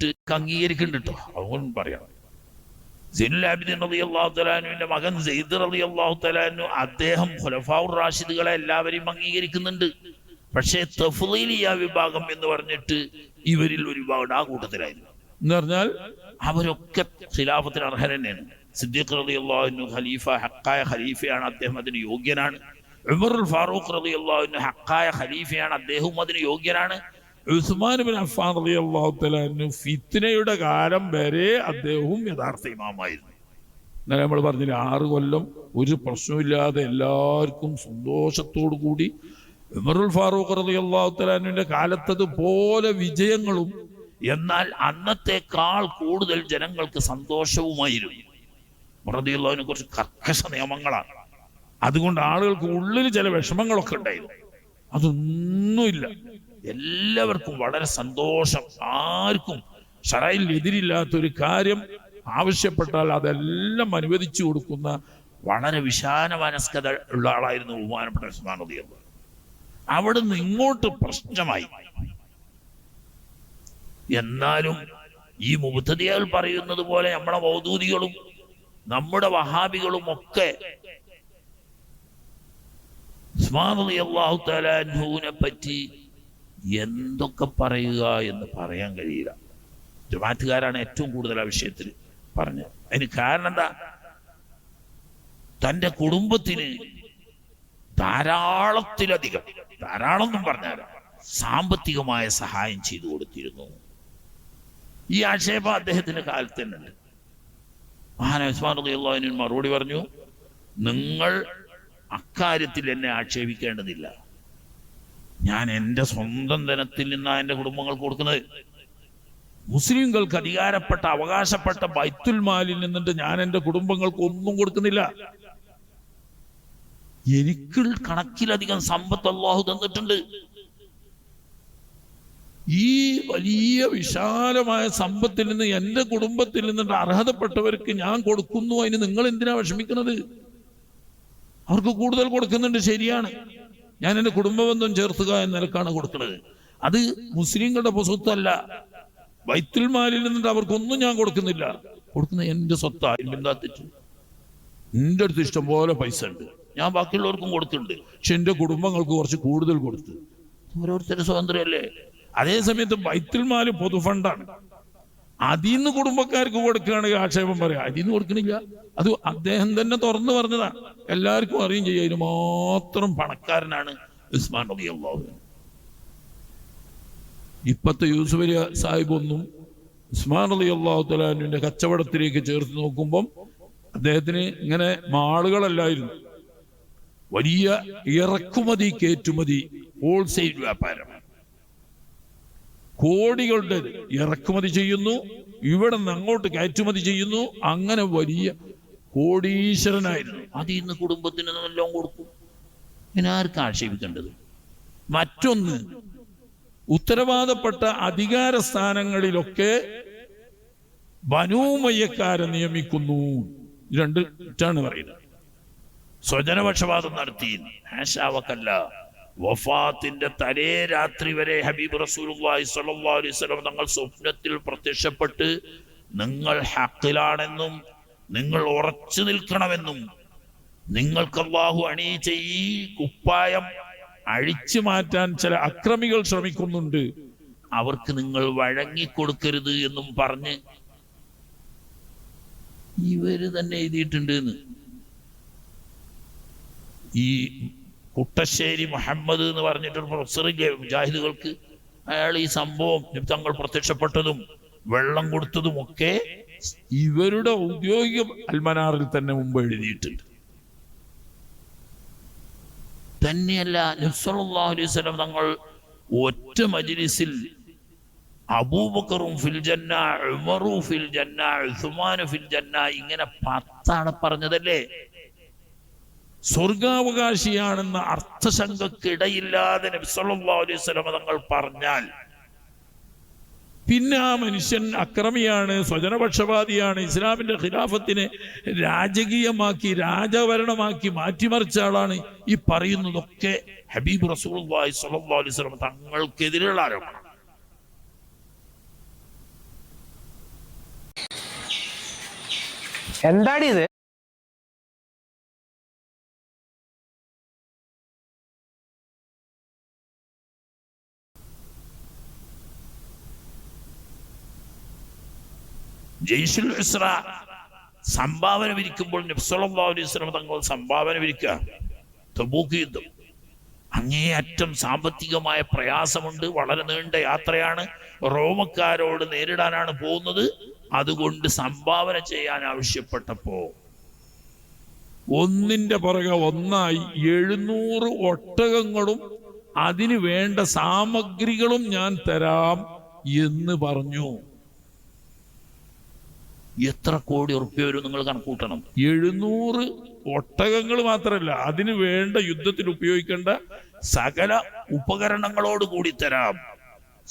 പറഞ്ഞിട്ട് അംഗീകരിക്കുന്നുണ്ട് കേട്ടോ. അതുകൊണ്ട് പറയാം, സൈനുൽ ആബിദീൻ റളിയല്ലാഹു തആല അൻഹുവിന്റെ മകൻ സയ്യിദ് റളിയല്ലാഹു തആല അൻഹു അദ്ദേഹം ഖുലഫാഉർ റാഷിദുകളെ എല്ലാവരെയും അംഗീകരിക്കുന്നുണ്ട്. പക്ഷേ തഫ്ളീലിയ വിഭാഗം എന്ന് പറഞ്ഞിട്ട് ഇവരിൽ ഒരു വിഭാഗം ആ കൂട്ടത്തിലായിരുന്നു. എന്ന് പറഞ്ഞാൽ അവരൊക്കെ ഖിലാഫത്തിന് അർഹൻ തന്നെയാണ്. സിദ്ദീഖ് റളിയല്ലാഹു അൻഹു ഖലീഫ, ഹക്കായ ഖലീഫയാണ്, അദ്ദേഹം അതിന് യോഗ്യനാണ്. ഉമറുൽ ഫാറൂഖ് റളിയല്ലാഹു അൻഹു ഹക്കായ ഖലീഫയാണ്, അദ്ദേഹവും അതിന് യോഗ്യനാണ്. ഉസ്മാൻ ഇബ്നു അഫ്ഫാൻ റളിയല്ലാഹു തആല അൻഹു ഫിത്നയുടെ കാലം വരെ അദ്ദേഹവും യഥാർത്ഥ ഇമാമായിരുന്നു. എന്നാൽ നമ്മൾ പറഞ്ഞില്ല, 6 കൊല്ലം ഒരു പ്രശ്നമില്ലാതെ എല്ലാവർക്കും സന്തോഷത്തോടു കൂടി ഉമറുൽ ഫാറൂഖ് റളിയല്ലാഹു തആല അൻഹുവിന്റെ കാലത്തതുപോലെ വിജയങ്ങളും, എന്നാൽ അന്നത്തെക്കാൾ കൂടുതൽ ജനങ്ങൾക്ക് സന്തോഷവുമായിരുന്നു. റളിയല്ലാഹുവിനെ കുറിച്ച് കർക്കശ നിയമങ്ങളാണ്. അതുകൊണ്ട് ആളുകൾക്ക് ഉള്ളിൽ ചില വിഷമങ്ങളൊക്കെ ഉണ്ടായിരുന്നു. അതൊന്നുമില്ല, എല്ലാവർക്കും വളരെ സന്തോഷം. ആർക്കും ശറയിൽ എതിരില്ലാത്തൊരു കാര്യം ആവശ്യപ്പെട്ടാൽ അതെല്ലാം അനുവദിച്ചു കൊടുക്കുന്ന വളരെ വിശാല മനസ്കത ഉള്ള ആളായിരുന്നു ബഹുമാനപ്പെട്ട ഉസ്മാൻ റളിയല്ലാഹു. അവിടുന്ന് ഇങ്ങോട്ട് പ്രശ്നമായി. എന്നാലും ഈ മുബ്തദികൾ പറയുന്നത് പോലെ നമ്മുടെ മൗദൂദികളും നമ്മുടെ വഹാബികളും ഒക്കെ ഉസ്മാൻ റളിയല്ലാഹു തആല അൻഹുവിനെ പറ്റി എന്തൊക്കെ പറയുക എന്ന് പറയാൻ കഴിയില്ല. ജമാഅത്തുകാരാണ് ഏറ്റവും കൂടുതൽ ആ വിഷയത്തിൽ പറഞ്ഞത്. അതിന് കാരണം എന്താ? തൻ്റെ കുടുംബത്തിന് ധാരാളത്തിലധികം, ധാരാളം എന്നും പറഞ്ഞാൽ സാമ്പത്തികമായ സഹായം ചെയ്തു കൊടുത്തിരുന്നു. ഈ ആക്ഷേപം അദ്ദേഹത്തിന്റെ കാലത്ത് തന്നെ ഉണ്ട്. മഹാനായ ഉസ്മാൻ റളിയല്ലാഹു അൻഹു മറുപടി പറഞ്ഞു, നിങ്ങൾ അക്കാര്യത്തിൽ എന്നെ ആക്ഷേപിക്കേണ്ടതില്ല. ഞാൻ എൻ്റെ സ്വന്തം ധനത്തിൽ നിന്നാണ് എൻ്റെ കുടുംബങ്ങൾക്ക് കൊടുക്കുന്നത്. മുസ്ലിങ്ങൾക്ക് അധികാരപ്പെട്ട അവകാശപ്പെട്ട ബൈത്തുൽ മാലിൽ നിന്നിട്ട് ഞാൻ എൻ്റെ കുടുംബങ്ങൾക്ക് ഒന്നും കൊടുക്കുന്നില്ല. എനിക്ക് കണക്കിലധികം സമ്പത്ത് അല്ലാഹു തന്നിട്ടുണ്ട്. ഈ വലിയ വിശാലമായ സമ്പത്തിൽ നിന്ന് എൻ്റെ കുടുംബത്തിൽ നിന്നിട്ട് അർഹതപ്പെട്ടവർക്ക് ഞാൻ കൊടുക്കുന്നു. അതിന് നിങ്ങൾ എന്തിനാ വിഷമിക്കുന്നത്? അവർക്ക് കൂടുതൽ കൊടുക്കുന്നുണ്ട്, ശരിയാണ്. ഞാൻ എൻ്റെ കുടുംബബന്ധം ചേർത്തുക എന്ന നിലക്കാണ് കൊടുക്കുന്നത്. അത് മുസ്ലിങ്ങളുടെ സ്വത്തല്ല. ബൈത്തുൽ മാലിൽ നിന്നിട്ട് അവർക്കൊന്നും ഞാൻ കൊടുക്കുന്നില്ല. കൊടുക്കുന്ന എൻ്റെ സ്വത്തായി. എന്താ തെറ്റ്? എൻ്റെ അടുത്ത് ഇഷ്ടം പോലെ പൈസ ഉണ്ട്, ഞാൻ ബാക്കിയുള്ളവർക്കും കൊടുക്കുന്നുണ്ട്. പക്ഷെ എൻ്റെ കുടുംബങ്ങൾക്ക് കുറച്ച് കൂടുതൽ കൊടുത്ത്. ഓരോരുത്തരുടെ സ്വാതന്ത്ര്യമല്ലേ. അതേ സമയത്ത് ബൈത്തുൽ മാല് പൊതുഫണ്ടാണ്. അതിന്ന് കുടുംബക്കാർക്ക് കൊടുക്കുകയാണെങ്കിൽ ആക്ഷേപം പറയാം. അതിന്ന് കൊടുക്കണില്ല. അത് അദ്ദേഹം തന്നെ തുറന്നു പറഞ്ഞതാണ്, എല്ലാവർക്കും അറിയും ചെയ്യും. അതിന് മാത്രം പണക്കാരനാണ് ഉസ്മാൻ റളിയല്ലാഹു അൻഹു. ഇപ്പത്തെ യൂസുഫ് അലി സാഹിബ് ഒന്നും ഉസ്മാൻ റളിയല്ലാഹു തആല അൻഹുവിന്റെ കച്ചവടത്തിലേക്ക് ചേർത്ത് നോക്കുമ്പം അദ്ദേഹത്തിന് ഇങ്ങനെ മാളുകളല്ലായിരുന്നു, വലിയ ഇറക്കുമതി കയറ്റുമതി ഹോൾസെയിൽ വ്യാപാരമാണ്. കോടികളുടെ ഇറക്കുമതി ചെയ്യുന്നു, ഇവിടെ നിന്ന് അങ്ങോട്ട് കയറ്റുമതി ചെയ്യുന്നു. അങ്ങനെ വലിയ കോടീശ്വരനായിരുന്നു. അതിൽ നിന്ന് കുടുംബത്തിന് എല്ലാം കൊടുക്കും. പിന്നെ ആർക്കും ആക്ഷേപിക്കേണ്ടത്? മറ്റൊന്ന്, ഉത്തരവാദപ്പെട്ട അധികാര സ്ഥാനങ്ങളിലൊക്കെ ബനൂ ഉമയ്യക്കാരെ നിയമിക്കുന്നു. 2 തെറ്റാണ് പറയുന്നത്. സ്വജനപക്ഷപാതം നടത്തി. ഹാഷാവക്കല്ല. വഫാത്തിന്റെ തലേ രാത്രി വരെ ഹബീബ് റസൂലുള്ളാഹി സ്വല്ലല്ലാഹു അലൈഹി വസല്ലം തങ്ങൾ സ്വപ്നത്തിൽ പ്രത്യക്ഷപ്പെട്ട് നിങ്ങൾ ഹഖിലാണെന്നും നിങ്ങൾ ഉറച്ചു നിൽക്കണമെന്നും നിങ്ങൾക്ക് അല്ലാഹു അണിയിച്ച ഈ കുപ്പായം അഴിച്ചു മാറ്റാൻ ചില അക്രമികൾ ശ്രമിക്കുന്നുണ്ട്, അവർക്ക് നിങ്ങൾ വഴങ്ങിക്കൊടുക്കരുത് എന്നും പറഞ്ഞ് ഇവര് തന്നെ എഴുതിയിട്ടുണ്ട് എന്ന്. ഈ കുട്ടശ്ശേരി മുഹമ്മദ് എന്ന് പറഞ്ഞിട്ടൊരു പ്രൊഫസറില്ലേ മുജാഹിദുകൾക്ക്, അയാൾ ഈ സംഭവം തങ്ങൾ പ്രത്യക്ഷപ്പെട്ടതും വെള്ളം കൊടുത്തതും ഒക്കെ ഇവരുടെ ഔദ്യോഗിക അൽമനാറിൽ തന്നെ മുമ്പ് എഴുതിയിട്ടുണ്ട്. തന്നെയല്ല, നബി സല്ലല്ലാഹു അലൈഹി വസല്ലം തങ്ങൾ ഒറ്റ മജ്ലിസിൽ അബൂബക്കറും ഫിൽ ജന്ന, ഉമറു ഫിൽ ജന്ന, ഉസ്മാനു ഫിൽ ജന്ന, ഇങ്ങനെ 10 പറഞ്ഞതല്ലേ. സ്വർഗാവകാശിയാണെന്ന അർത്ഥശങ്കക്കിടയില്ലാതെ നബി സല്ലല്ലാഹു അലൈഹി വസല്ലം തങ്ങൾ പറഞ്ഞാൽ പിന്നെ ആ മനുഷ്യൻ അക്രമിയാണ്, സ്വജനപക്ഷപാതിയാണ്, ഇസ്ലാമിന്റെ ഖിലാഫത്തിനെ രാജകീയമാക്കി രാജഭരണമാക്കി മാറ്റിമറിച്ച ആളാണ്. ഈ പറയുന്നതൊക്കെ ഹബീബ് റസൂലുള്ളാഹി സ്വല്ലല്ലാഹു അലൈഹി വസല്ലം തങ്ങൾക്കെതിരെയുള്ള ആരോപണം. എന്താടി ഇത്? ജയ്ഷുൽ ഉസ്ര സംഭാവന വിരിക്കുമ്പോൾ നബി സല്ലല്ലാഹു അലൈഹി വസല്ലം തങ്ങൾ സംഭാവന വിരിക്കുക. തബൂക്ക് യുദ്ധം അങ്ങേയറ്റം സാമ്പത്തികമായ പ്രയാസമുണ്ട്, വളരെ നീണ്ട യാത്രയാണ്, റോമക്കാരോട് നേരിടാനാണ് പോകുന്നത്. അതുകൊണ്ട് സംഭാവന ചെയ്യാൻ ആവശ്യപ്പെട്ടപ്പോ ഒന്നിന്റെ പുറകെ ഒന്നായി 700 ഒട്ടകങ്ങളും അതിന് വേണ്ട സാമഗ്രികളും ഞാൻ തരാം എന്ന് പറഞ്ഞു. എത്ര കോടി ഉറുപ്പ്യ വരും നിങ്ങൾ കണക്കൂട്ടണം. 700 ഒട്ടകങ്ങൾ മാത്രമല്ല, അതിന് വേണ്ട യുദ്ധത്തിൽ ഉപയോഗിക്കേണ്ട സകല ഉപകരണങ്ങളോട് കൂടി തരാം.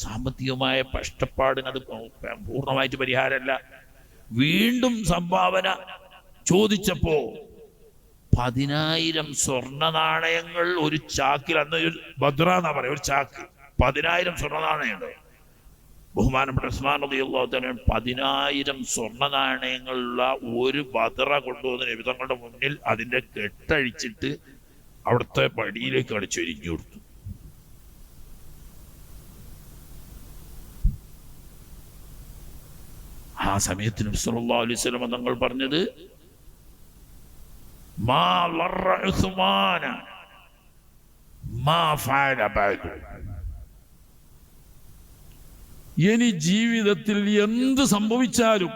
സാമ്പത്തികമായ കഷ്ടപ്പാടിന് അത് പൂർണ്ണമായിട്ട് പരിഹാരമല്ല. വീണ്ടും സംഭാവന ചോദിച്ചപ്പോ 10,000 സ്വർണ്ണ നാണയങ്ങൾ ഒരു ചാക്കിൽ, അന്ന് ബദ്ര എന്നാ പറയാ, ഒരു ചാക്ക് 10,000 സ്വർണ്ണ നാണയങ്ങൾ. ബഹുമാനപ്പെട്ട ഉസ്മാൻ റളിയല്ലാഹു തആല 10,000 സ്വർണ്ണ നാണയങ്ങളുള്ള ഒരു ബദ്ര കൊണ്ടുവന്ന് നബി തങ്ങളുടെ മുന്നിൽ അതിന്റെ കെട്ടഴിച്ചിട്ട് അവിടുത്തെ പടിയിലേക്ക് അടിച്ചൊരിഞ്ഞു കൊടുത്തു. ആ സമയത്ത് നബി സല്ലല്ലാഹു അലൈഹി വസല്ലം തങ്ങൾ പറഞ്ഞത്, മാ ലറ ഉസ്മാന മാ ഫഅല ബഅദു. ഇനി ജീവിതത്തിൽ എന്ത് സംഭവിച്ചാലും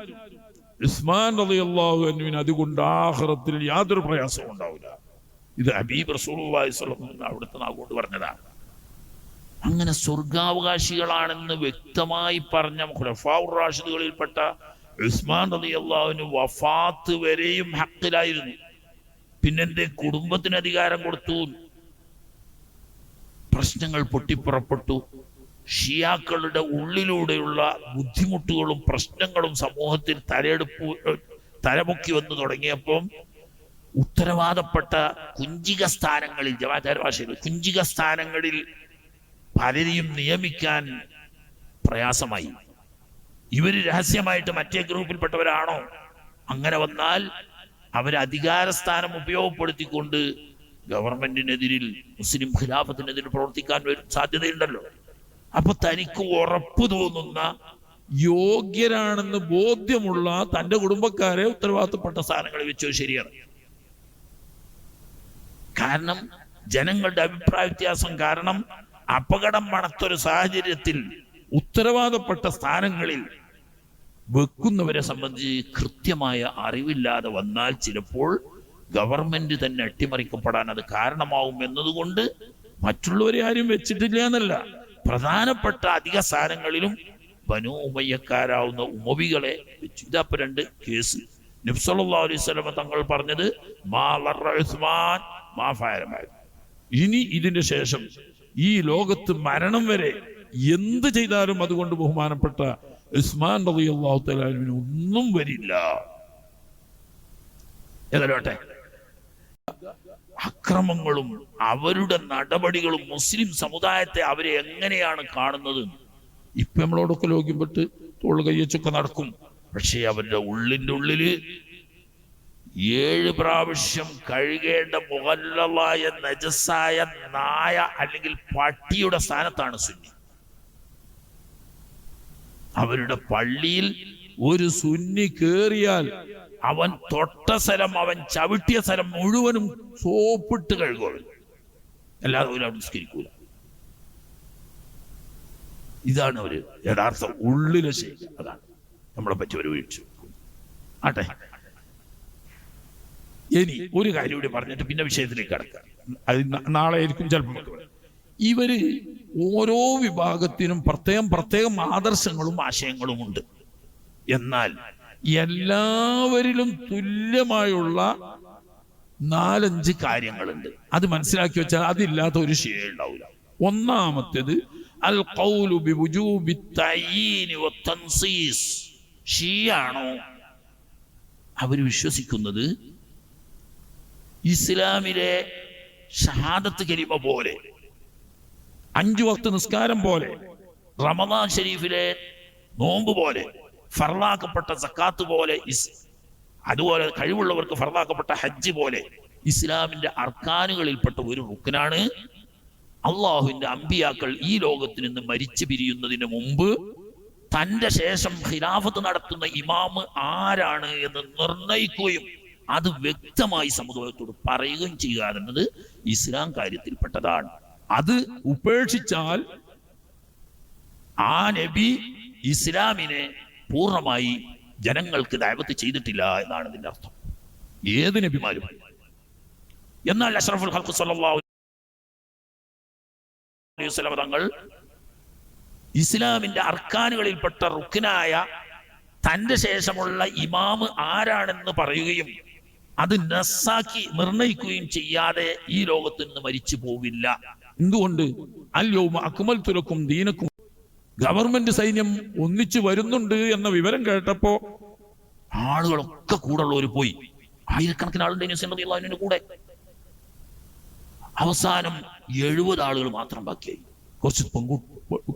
ഉസ്മാൻ റളിയല്ലാഹു അൻഹുവിന് അതുകൊണ്ട് ആഖിറത്തിൽ യാതൊരു പ്രയാസവും ഉണ്ടാവില്ല. ഇത് ഹബീബ് റസൂലുള്ളാഹി സ്വല്ലല്ലാഹു അലൈഹി വസല്ലം അവിടുത്തെ നാവുകൊണ്ട് പറഞ്ഞതാണ്. അങ്ങനെ സ്വർഗാവകാശികളാണെന്ന് വ്യക്തമായി പറഞ്ഞ ഖുലഫാഉർ റാഷിദുകളിൽപ്പെട്ട ഉസ്മാൻ റളിയല്ലാഹു അൻഹു വഫാത്ത് വരെയും ഹഖിലായിരുന്നു. പിന്നെന്റെ കുടുംബത്തിന് അധികാരം കൊടുത്തു. പ്രശ്നങ്ങൾ പൊട്ടിപ്പുറപ്പെട്ടു. ഷിയാക്കളുടെ ഉള്ളിലൂടെയുള്ള ബുദ്ധിമുട്ടുകളും പ്രശ്നങ്ങളും സമൂഹത്തിൽ തലമുക്കി വന്നു തുടങ്ങിയപ്പം ഉത്തരവാദപ്പെട്ട കുഞ്ചിക സ്ഥാനങ്ങളിൽ, ജമാഅത്ത് ഭാഷയിൽ കുഞ്ചിക സ്ഥാനങ്ങളിൽ പലരെയും നിയമിക്കാൻ പ്രയാസമായി. ഇവര് രഹസ്യമായിട്ട് മറ്റേ ഗ്രൂപ്പിൽപ്പെട്ടവരാണോ? അങ്ങനെ വന്നാൽ അവർ അധികാരസ്ഥാനം ഉപയോഗപ്പെടുത്തിക്കൊണ്ട് ഗവൺമെന്റിനെതിരിൽ, മുസ്ലിം ഖിലാഫത്തിനെതിരെ പ്രവർത്തിക്കാൻ സാധ്യതയുണ്ടല്ലോ. അപ്പൊ തനിക്ക് ഉറപ്പ് തോന്നുന്ന യോഗ്യരാണെന്ന് ബോധ്യമുള്ള തന്റെ കുടുംബക്കാരെ ഉത്തരവാദിത്തപ്പെട്ട സ്ഥാനങ്ങളിൽ വെച്ചത് ശരിയാണ്. കാരണം ജനങ്ങളുടെ അഭിപ്രായ വ്യത്യാസം കാരണം അപകടം മണത്തൊരു സാഹചര്യത്തിൽ ഉത്തരവാദപ്പെട്ട സ്ഥാനങ്ങളിൽ വെക്കുന്നവരെ സംബന്ധിച്ച് കൃത്യമായ അറിവില്ലാതെ വന്നാൽ ചിലപ്പോൾ ഗവൺമെന്റ് തന്നെ അട്ടിമറിക്കപ്പെടാൻ അത് കാരണമാവും എന്നതുകൊണ്ട് മറ്റുള്ളവരെ ആരും വെച്ചിട്ടില്ല എന്നല്ല, പ്രധാനപ്പെട്ട അധിക സ്ഥാനങ്ങളിലും ബനൂ ഉമയ്യക്കാരാവുന്ന ഉമവികളെ വെച്ചു. ഇതപ്പൊ 2 കേസ്. നബി സല്ലല്ലാഹു അലൈഹി വസല്ലം തങ്ങൾ പറഞ്ഞത് മാ ലറ ഉസ്മാൻ മാ ഫഅല ബഅദു. ഇനി ഇതിന്റെ ശേഷം ഈ ലോകത്ത് മരണം വരെ എന്ത് ചെയ്താലും അതുകൊണ്ട് ബഹുമാനപ്പെട്ട ഉസ്മാൻ റളിയല്ലാഹു തആല അൻഹുവിന് ഒന്നും വരില്ല. ഏതായാലും അക്രമങ്ങളും അവരുടെ നടപടികളും മുസ്ലിം സമുദായത്തെ അവരെ എങ്ങനെയാണ് കാണുന്നത്? ഇപ്പൊ നമ്മളോടൊക്കെ ലോക്യപ്പെട്ട് തോള് കയ്യച്ചൊക്കെ നടക്കും. പക്ഷെ അവരുടെ ഉള്ളിന്റെ ഉള്ളില് 7 പ്രാവശ്യം കഴുകേണ്ട മുഗല്ലളായ നജസായ നായ അല്ലെങ്കിൽ പട്ടിയുടെ സ്ഥാനത്താണ് സുന്നി. അവരുടെ പള്ളിയിൽ ഒരു സുന്നി കേറിയാൽ അവൻ തൊട്ട സ്ഥലം, അവൻ ചവിട്ടിയ സ്ഥലം മുഴുവനും സോപ്പിട്ട് കഴുകും. അല്ലാതെ ഒരു നിസ്കരിക്കൂല. ഇതാണ് ഒരു യഥാർത്ഥ ഉള്ളിലെ ശൈലി. അതാണ് നമ്മളെ പറ്റി ഒരു വീഴ്ച. ആട്ടെ, ഇനി ഒരു കാര്യം കൂടി പറഞ്ഞിട്ട് പിന്നെ വിഷയത്തിലേക്ക് കടക്കാം. അത് നാളെ ആയിരിക്കും ചിലപ്പോൾ. ഇവര് ഓരോ വിഭാഗത്തിനും പ്രത്യേകം ആദർശങ്ങളും ആശയങ്ങളും ഉണ്ട്. എന്നാൽ എല്ലാവരിലും തുല്യമായുള്ള 4-5 കാര്യങ്ങളുണ്ട്. അത് മനസ്സിലാക്കി വെച്ചാൽ അതില്ലാത്ത ഒരു ഷിയ ഉണ്ടാവില്ല. ഒന്നാമത്തേത് അൽ ഖൗലു ബിവുജൂബി തഈൻ വതൻസീസ്. ഷിയാണോ അവർ വിശ്വസിക്കുന്നത് ഇസ്ലാമിലെ ഷഹാദത്ത് കലിമ പോലെ, 5 വക്ത് നിസ്കാരം പോലെ, റമദാൻ ഷരീഫിലെ നോമ്പ് പോലെ, ഫർളാക്കപ്പെട്ട സക്കാത്ത് പോലെ അതുപോലെ കഴിവുള്ളവർക്ക് ഫർദാക്കപ്പെട്ട ഹജ്ജ് പോലെ ഇസ്ലാമിന്റെ അർക്കാനുകളിൽപ്പെട്ട ഒരു റുക്കനാണ് അള്ളാഹുവിന്റെ അമ്പിയാക്കൾ ഈ ലോകത്ത് നിന്ന് മരിച്ചു പിരിയുന്നതിന് മുമ്പ് തന്റെ ശേഷം ഖിലാഫത്ത് നടത്തുന്ന ഇമാമ് ആരാണ് എന്ന് നിർണയിക്കുകയും അത് വ്യക്തമായി സമുദായത്തോട് പറയുകയും ചെയ്യുക എന്നത് ഇസ്ലാം കാര്യത്തിൽപ്പെട്ടതാണ്. അത് ഉപേക്ഷിച്ചാൽ ആ നബി ഇസ്ലാമിനെ പൂർണ്ണമായി ജനങ്ങൾക്ക് ദഅവത്ത് ചെയ്തിട്ടില്ല എന്നാണ് ഇതിന്റെ അർത്ഥം. ഏത് നബിമാരും. എന്നാൽ അഷ്റഫുൽ ഖൽഖ് സ്വല്ലല്ലാഹു അലൈഹി വസല്ലം തങ്ങൾ ഇസ്ലാമിന്റെ അർക്കാനുകളിൽപ്പെട്ട റുക്നായ തന്റെ ശേഷമുള്ള ഇമാമ് ആരാണെന്ന് പറയുകയും അത് നസ്സാക്കി നിർണയിക്കുകയും ചെയ്യാതെ ഈ ലോകത്ത് നിന്ന് മരിച്ചു പോവില്ല. എന്തുകൊണ്ട്? അൽയൗമ അക്മൽതു ലക്കും ദീനക്കും. ഗവൺമെന്റ് സൈന്യം ഒന്നിച്ചു വരുന്നുണ്ട് എന്ന വിവരം കേട്ടപ്പോ ആളുകളൊക്കെ കൂടെ ഉള്ളവർ പോയി. ആയിരക്കണക്കിന് ആളുടെ റളിയല്ലാഹുവിന്റെ കൂടെ. അവസാനം 70 ആളുകൾ മാത്രം ബാക്കിയായി. കുറച്ച്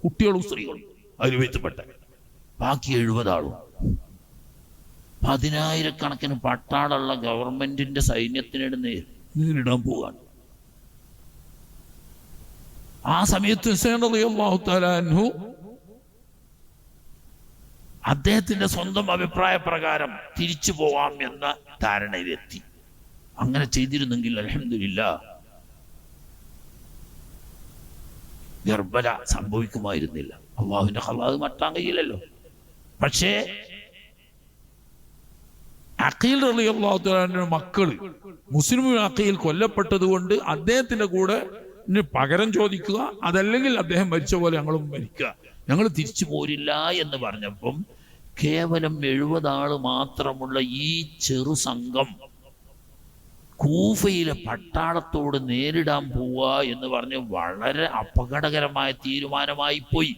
കുട്ടികളും സ്ത്രീകളും അതിൽ വെച്ചപ്പെട്ട ബാക്കി 70 ആളും. 10,000-കണക്കിന് പട്ടാളുള്ള ഗവൺമെന്റിന്റെ സൈന്യത്തിനിടെ നേരിടാൻ പോവാണ്. ആ സമയത്ത് ഹുസൈൻ റളിയല്ലാഹു തആല അൻഹു അദ്ദേഹത്തിന്റെ സ്വന്തം അഭിപ്രായ പ്രകാരം തിരിച്ചു പോവാം എന്ന ധാരണയിലെത്തി. അങ്ങനെ ചെയ്തിരുന്നെങ്കിൽ അൽഹംദുലില്ലാഹ് ഗർബല സംഭവിക്കുമായിരുന്നില്ല. അള്ളാഹുവിന്റെ ഖലാ മറ്റാൻ കഴിയില്ലല്ലോ. പക്ഷേ അഖീൽ റളിയല്ലാഹു തആല മക്കള് മുസ്ലിം അഖീൽ കൊല്ലപ്പെട്ടത് കൊണ്ട് അദ്ദേഹത്തിന്റെ കൂടെ പകരം ചോദിക്കുക, അതല്ലെങ്കിൽ അദ്ദേഹം മരിച്ച പോലെ ഞങ്ങളും മരിക്കുക, ഞങ്ങൾ തിരിച്ചു പോരില്ല എന്ന് പറഞ്ഞപ്പം കേവലം 70 ആള് മാത്രമുള്ള ഈ ചെറു സംഘം കൂഫയിലെ പട്ടാളത്തോട് നേരിടാൻ പോവുക എന്ന് പറഞ്ഞ് വളരെ അപകടകരമായ തീരുമാനമായി പോയി.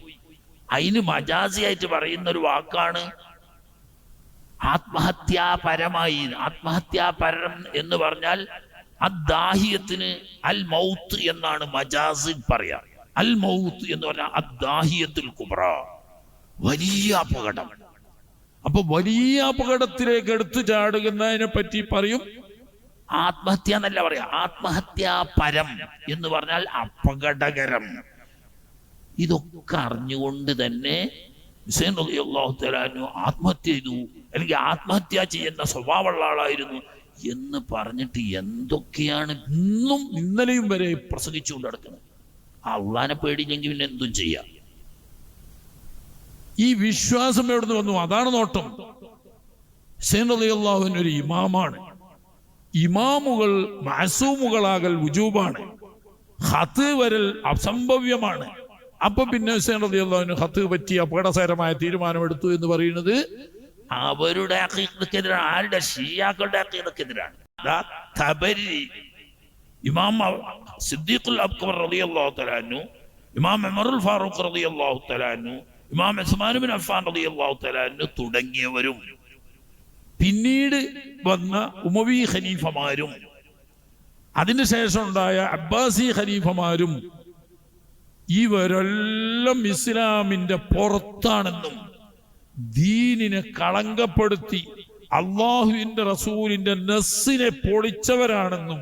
അതിന് മജാസിയായിട്ട് പറയുന്ന ഒരു വാക്കാണ് ആത്മഹത്യാപരമായി. ആത്മഹത്യാപരം എന്ന് പറഞ്ഞാൽ അദ്ദാഹിയത്തിന് അൽ മൗത്ത് എന്നാണ് മജാസിൽ പറയാ. അൽ മൗത്ത് എന്ന് പറഞ്ഞാൽ അദ്ദാഹിയത്തുൽ കുബ്ര, വലിയ അപകടം. അപ്പൊ വലിയ അപകടത്തിലേക്ക് എടുത്തു ചാടുന്നതിനെ പറ്റി പറയും ആത്മഹത്യ എന്നല്ല പറയാ, ആത്മഹത്യാപരം എന്ന് പറഞ്ഞാൽ അപകടകരം. ഇതൊക്കെ അറിഞ്ഞുകൊണ്ട് തന്നെ ഹുസൈൻ റളിയല്ലാഹു തആല അൻഹു ആത്മഹത്യ ചെയ്തു, അല്ലെങ്കിൽ ആത്മഹത്യ ചെയ്യുന്ന സ്വഭാവമുള്ള ആളായിരുന്നു എന്ന് പറഞ്ഞിട്ട് എന്തൊക്കെയാണ് ഇന്നും ഇന്നലെയും വരെ പ്രസംഗിച്ചുകൊണ്ട് നടക്കുന്നത്. അള്ളാനെ പേടിയില്ലെങ്കിൽ പിന്നെ എന്തും ചെയ്യാം. ഈ വിശ്വാസം എവിടുന്ന് വന്നു? അതാണ് നോട്ടം. ഹുസൈൻ റളിയല്ലാഹു അൻഹു ഒരു ഇമാമാണ്. ഇമാമുകൾ മഅസൂമുകളാകൽ വുജൂബാണ്. ഖത്ത് വരൽ അസംഭവ്യമാണ്. അപ്പൊ പിന്നെ ഹുസൈൻ റളിയല്ലാഹു അൻഹു ഖത്ത് പറ്റി അപകടകരമായ തീരുമാനമെടുത്തു എന്ന് പറയുന്നത് അവരുടെ അഖീദക്കെതിരാണ്. ആരുടെ? ഷിയാക്കളുടെ അഖീദക്കെതിരാണ്. ഇമാം സിദ്ദീഖുൽ അക്ബർ റളിയല്ലാഹു തആല അൻഹു, ഇമാം ഉമറുൽ ഫാറൂഖ് റളിയല്ലാഹു തആല അൻഹു, ഇമാം ഉസ്മാൻ ഇബ്നു അഫ്ഫാൻ റളിയല്ലാഹു തആല അൻഹു തുടങ്ങിയവരും പിന്നീട് വന്ന ഉമവി ഖലീഫമാരും അതിനുശേഷം ഉണ്ടായ അബ്ബാസി ഖലീഫമാരും ഇവരെല്ലാം ഇസ്ലാമിന്റെ പുറത്താണെന്നും ദീനിനെ കളങ്കപ്പെടുത്തി അള്ളാഹുവിന്റെ റസൂലിന്റെ നസ്സിനെ പൊളിച്ചവരാണെന്നും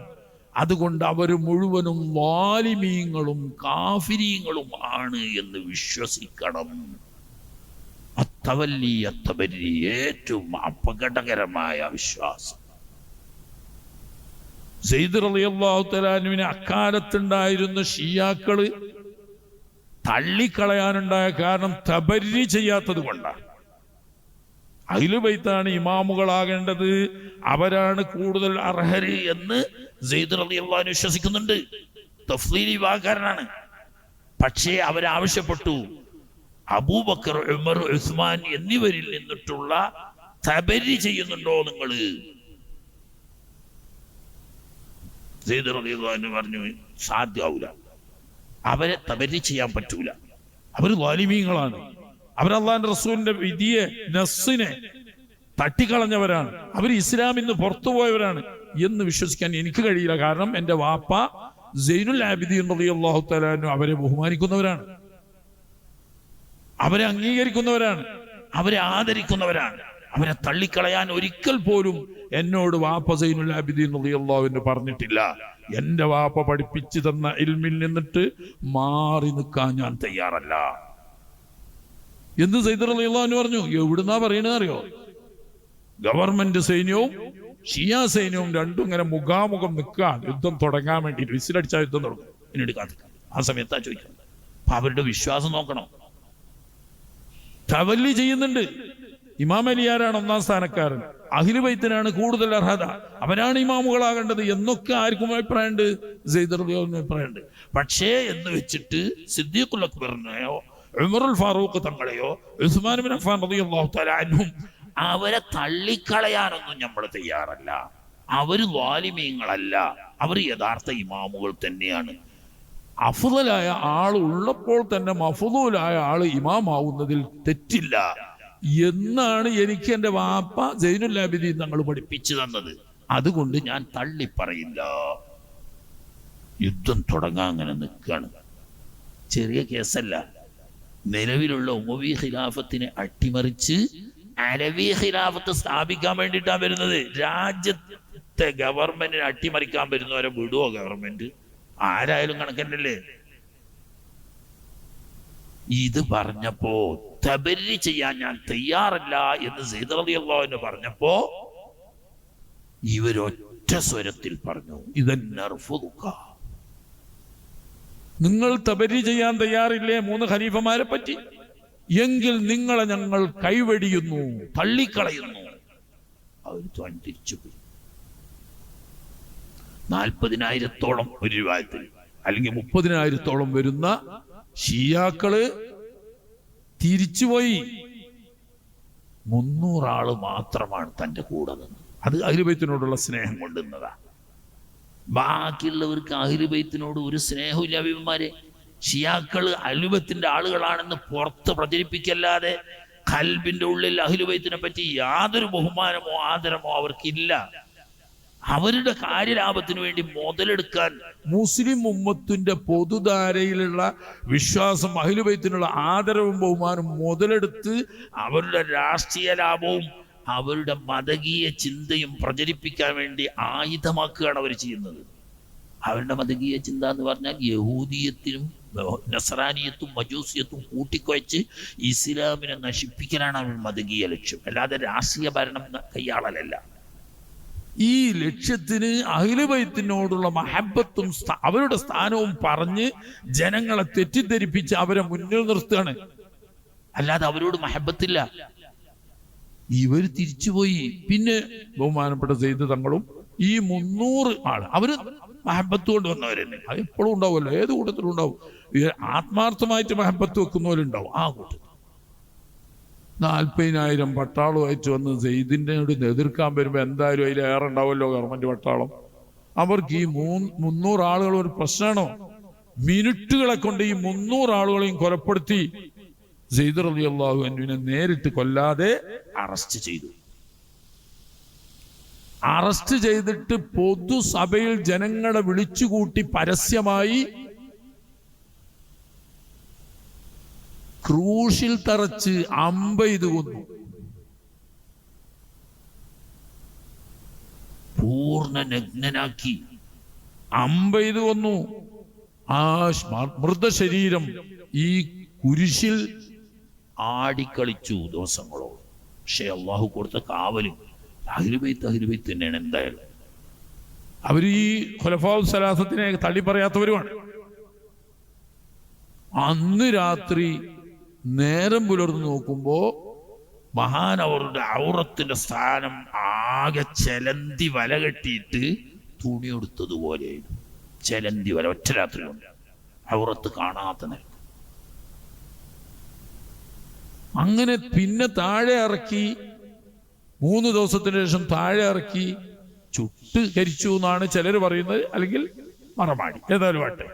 അതുകൊണ്ട് അവർ മുഴുവനും വാലിമീങ്ങളും കാഫിരീങ്ങളും ആണ് എന്ന് വിശ്വസിക്കണം. അത്തവല്ലി അത്തബരി, ഏറ്റവും അപകടകരമായ വിശ്വാസം. സെയ്ദ് റളിയല്ലാഹു തആല അൻഹുവിനെ അക്കാലത്തുണ്ടായിരുന്ന ഷിയാക്കള് തള്ളിക്കളയാനുണ്ടായ കാരണം തബരി ചെയ്യാത്തത് കൊണ്ടാണ്. അഹ്ലു ബൈത്താണ് ഇമാമുകളാകേണ്ടത്, അവരാണ് കൂടുതൽ അർഹര് എന്ന് സെയ്ദ് റളിയല്ലാഹു അൻഹു വിശ്വസിക്കുന്നുണ്ട്. തഫ്ളീലി വിഭാഗക്കാരനാണ്. പക്ഷേ അവരാവശ്യപ്പെട്ടു അബൂബക്കർ, ഉമർ, ഉസ്മാൻ എന്നിവരിൽ നിന്നിട്ടുള്ള തബരി ചെയ്യുന്നുണ്ടോ നിങ്ങള്? സെയ്ദ് റളിയല്ലാഹു അൻഹു പറഞ്ഞു സാധ്യമാവൂല, അവരെ തബരി ചെയ്യാൻ പറ്റൂല, അവർ വാലിമീങ്ങളാണ്, അവർ അള്ളാഹുവിന്റെ റസൂലിന്റെ വിധിയെ നസ്സിനെ തട്ടിക്കളഞ്ഞവരാണ്, അവർ ഇസ്ലാമിൽ നിന്ന് പുറത്തുപോയവരാണ് എന്ന് വിശ്വസിക്കാൻ എനിക്ക് കഴിയില്ല. കാരണം എന്റെ വാപ്പ സൈനുൽ ആബിദീൻ റളിയല്ലാഹു തആല അൻഹു അവരെ ബഹുമാനിക്കുന്നവരാണ്, അവരെ അംഗീകരിക്കുന്നവരാണ്, അവരെ ആദരിക്കുന്നവരാണ്. അവരെ തള്ളിക്കളയാൻ ഒരിക്കൽ പോലും എന്നോട് വാപ്പ സൈനുൽ ആബിദീൻ റളിയല്ലാഹു അൻഹു പറഞ്ഞിട്ടില്ല. എന്റെ വാപ്പ പഠിപ്പിച്ചു തന്ന ഇൽമിൽ നിന്നിട്ട് മാറി നിൽക്കാൻ ഞാൻ തയ്യാറല്ല എന്ന് സയ്യിദ് റളിയല്ലാഹു അൻഹു പറഞ്ഞു. എവിടുന്നാ പറയണത് അറിയോ? ഗവൺമെന്റ് സൈന്യവും ഷിയ സൈന്യവും രണ്ടും ഇങ്ങനെ മുഖാമുഖം നിൽക്കാൻ യുദ്ധം തുടങ്ങാൻ വേണ്ടിയിട്ട് വിസിലടിച്ചാൽ യുദ്ധം തുടങ്ങും. പിന്നീട് കാത്തിക്കാം. ആ സമയത്താ ചോദിക്കുന്നത്. അപ്പൊ അവരുടെ വിശ്വാസം നോക്കണം. തവല്ലി ചെയ്യുന്നുണ്ട്. ഇമാം അലിയാരാണ് ഒന്നാം സ്ഥാനക്കാരൻ, അഹ്ലു ബൈത്തിനാണ് കൂടുതൽ അർഹത, അവരാണ് ഇമാമുകളാകേണ്ടത് എന്നൊക്കെ ആർക്കും അഭിപ്രായമുണ്ട്, സയ്യിദ് റളിയല്ലാഹു അൻഹു അഭിപ്രായമുണ്ട്. പക്ഷേ എന്ന് വെച്ചിട്ട് സിദ്ദീഖുൽ അക്ബറിനെയോ ഉമറുൽ ഫാറൂഖ് തങ്ങളെയോ ഉസ്മാൻ ഇബ്നു അഫ്ഫാൻ റളിയല്ലാഹു തആല അൻഹും അവരെ തള്ളിക്കളയാനൊന്നും നമ്മൾ തയ്യാറല്ല. അവര് ളാലിമീങ്ങളല്ല, അവർ യഥാർത്ഥ ഇമാമുകൾ തന്നെയാണ്. അഫ്ളലായ ആൾ ഉള്ളപ്പോൾ തന്നെ മഫ്ളൂലായ ആള് ഇമാമാവുന്നതിൽ തെറ്റില്ല എന്നാണ് എനിക്ക് എൻ്റെ വാപ്പ സൈനുൽ ആബിദീൻ തങ്ങൾ പഠിപ്പിച്ചു തന്നത്. അതുകൊണ്ട് ഞാൻ തള്ളി പറയില്ല. യുദ്ധം തുടങ്ങാൻ അങ്ങനെ നിൽക്കുകയാണ്. ചെറിയ കേസല്ല. നിലവിലുള്ള ഉമവി ഖിലാഫത്തിനെ അട്ടിമറിച്ച് അലവി ഖിലാഫത്ത് സ്ഥാപിക്കാൻ വേണ്ടിയിട്ടാണ് വരുന്നത്. രാജ്യത്തെ ഗവൺമെന്റിനെ അട്ടിമറിക്കാൻ വരുന്നവരെ വിടുവോ ഗവൺമെന്റ്? ആരായാലും കണക്കന്നല്ലേ. ഇത് പറഞ്ഞപ്പോ തബരി ചെയ്യാൻ ഞാൻ തയ്യാറല്ല എന്ന് സയ്യിദ് റളിയല്ലാഹു അൻഹു പറഞ്ഞപ്പോ ഇവരൊറ്റ സ്വരത്തിൽ പറഞ്ഞു, ഇദന്നർഫുക, നിങ്ങൾ തബരി ചെയ്യാൻ തയ്യാറില്ലേ 3 ഖലീഫമാരെ പറ്റി? എങ്കിൽ നിങ്ങളെ ഞങ്ങൾ കൈവെടിയുന്നു, തള്ളിക്കളയുന്നു. അവർ തിരിച്ചുപോയി. 40,000-ഓളം ഒരു രൂപത്തിൽ അല്ലെങ്കിൽ 30,000-ഓളം വരുന്ന ഷിയാക്കള് തിരിച്ചുപോയി. 300 ആള് മാത്രമാണ് തന്റെ കൂടെ നിന്നത്. അത് അഹ്ലു ബൈത്തിനോടുള്ള സ്നേഹം കൊണ്ടുവന്നതാ. ബാക്കിയുള്ളവർക്ക് അഹ്ലു ബൈത്തിനോട് ഒരു സ്നേഹമില്ല. അഭിമാരെ ഷിയാക്കള് അഹ്ലു ബൈത്തിന്റെ ആളുകളാണെന്ന് പുറത്ത് പ്രചരിപ്പിക്കല്ലാതെ ഖൽബിന്റെ ഉള്ളിൽ അഹ്ലു ബൈത്തിനെ പറ്റി യാതൊരു ബഹുമാനമോ ആദരമോ അവർക്കില്ല. അവരുടെ കാര്യലാഭത്തിന് വേണ്ടി മുതലെടുക്കാൻ മുസ്ലിം ഉമ്മത്തിന്റെ പൊതുധാരയിലുള്ള വിശ്വാസം, അഹ്ലു ബൈത്തിനുള്ള ആദരവും ബഹുമാനവും മുതലെടുത്ത് അവരുടെ രാഷ്ട്രീയ ലാഭവും അവരുടെ മതകീയ ചിന്തയും പ്രചരിപ്പിക്കാൻ വേണ്ടി ആയുധമാക്കുകയാണ് അവർ ചെയ്യുന്നത്. അവരുടെ മതകീയ ചിന്ത എന്ന് പറഞ്ഞാൽ യഹൂദിയത്തിനും നസ്രാനിയത്തും മജൂസിയത്തും കൂട്ടിക്കുഴച്ച് ഇസ്ലാമിനെ നശിപ്പിക്കലാണ് അവരുടെ മതകീയ ലക്ഷ്യം, അല്ലാതെ രാഷ്ട്രീയ ഭരണം കൈയാളലല്ല. ഈ ലക്ഷ്യത്തിന് അഹ്ലു ബൈത്തിനോടുള്ള മഹബത്തും അവരുടെ സ്ഥാനവും പറഞ്ഞ് ജനങ്ങളെ തെറ്റിദ്ധരിപ്പിച്ച് അവരെ മുന്നിൽ നിർത്തുകയാണ്, അല്ലാതെ അവരോട് മഹബത്തില്ല. ഇവർ തിരിച്ചുപോയി. പിന്നെ ബഹുമാനപ്പെട്ട സയ്യിദ് തങ്ങളും ഈ 300 ആള് അവര് മഹബത്ത് കൊണ്ട് വന്നവരെന്നെ. അത് എപ്പോഴും ഉണ്ടാവുമല്ലോ, ഏത് കൂട്ടത്തിലും ഉണ്ടാവും. ആത്മാർത്ഥമായിട്ട് മഹബത്ത് വെക്കുന്നവരുണ്ടാവും. ആ കൂട്ടത്തിൽ 40,000 പട്ടാളമായിട്ട് വന്ന് സയ്യിദിന്റെ എതിർക്കാൻ വരുമ്പോ എന്തായാലും അതിൽ ഏറെ ഉണ്ടാവുമല്ലോ ഗവൺമെന്റ് പട്ടാളം. അവർക്ക് ഈ 300 ആളുകൾ ഒരു പ്രശ്നമാണോ? മിനിറ്റുകളെ കൊണ്ട് ഈ 300 ആളുകളെയും കൊലപ്പെടുത്തി സയ്യിദ് റളിയല്ലാഹു അൻഹുവിനെ നേരിട്ട് കൊല്ലാതെ അറസ്റ്റ് ചെയ്തു. അറസ്റ്റ് ചെയ്തിട്ട് പൊതുസഭയിൽ ജനങ്ങളെ വിളിച്ചുകൂട്ടി പരസ്യമായി ക്രൂശിൽ തറച്ച് അമ്പെയ്ത് കൊന്നു. പൂർണ്ണ നഗ്നനാക്കി അമ്പെയ്ത് കൊന്നു. ആ മൃതശരീരം ഈ കുരിശിൽ ആടിക്കളിച്ചു ദിവസങ്ങളോട്. പക്ഷെ അള്ളാഹു കൊടുത്ത കാവലും അഹ്ലു ബൈത്ത് തന്നെയാണ്. എന്തായാലും അവർ ഈ ഖുലഫാഉ സലാസത്തിനെ തള്ളി പറയാത്തവരുമാണ്. അന്ന് രാത്രി നേരം പുലർന്നു നോക്കുമ്പോ മഹാനവറുടെ ഔറത്തിന്റെ സ്ഥാനം ആകെ ചെലന്തി വല കെട്ടിയിട്ട് തുണി എടുത്തതുപോലെയായിരുന്നു. ചെലന്തി വല ഒറ്റ രാത്രി കൊണ്ട് ഔറത്ത് കാണാത്ത നിലക്ക്. അങ്ങനെ പിന്നെ താഴെ ഇറക്കി 3 ദിവസത്തിന് ശേഷം താഴെ ഇറക്കി ചുട്ട് കരിച്ചു എന്നാണ് ചിലർ പറയുന്നത്, അല്ലെങ്കിൽ മറമാടി. ഏതായാലും ആട്ടെ.